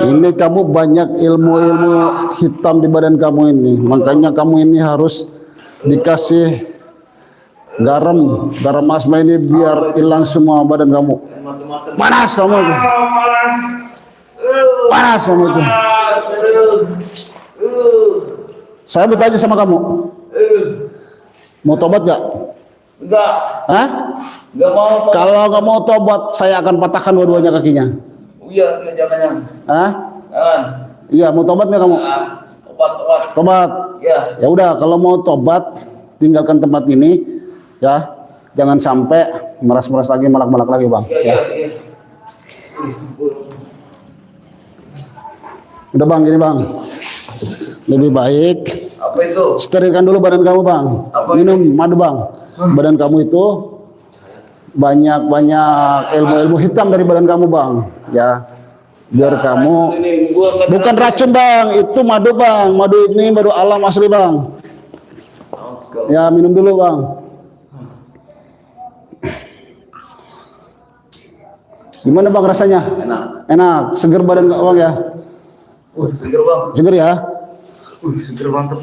Ini kamu banyak ilmu-ilmu hitam di badan kamu ini, makanya kamu ini harus dikasih garam asma ini biar hilang semua badan kamu. Panas kamu itu. Panas kamu itu. Saya bertanya sama kamu, mau tobat gak? Enggak. Hah? Enggak mau. Kalau nggak mau tobat, saya akan patahkan dua-duanya kakinya. Iya, jangan. Hah? Jangan. Iya, mau tobat nggak kamu? Tobat. Tobat. Iya. Ya udah, kalau mau tobat, tinggalkan tempat ini, ya. Jangan sampai meras-meras lagi, malak-malak lagi, bang. Iya. Udah bang, gini bang. Lebih baik Apa itu? sterilkan dulu badan kamu bang. Minum madu bang. Badan kamu itu banyak ilmu-ilmu hitam dari badan kamu bang. Ya, biar kamu bukan racun bang, itu madu bang. Madu ini madu alam asli bang. Ya minum dulu bang. Gimana bang rasanya? Enak. Seger badan bang ya? Seger bang. Seger ya? Seger banget.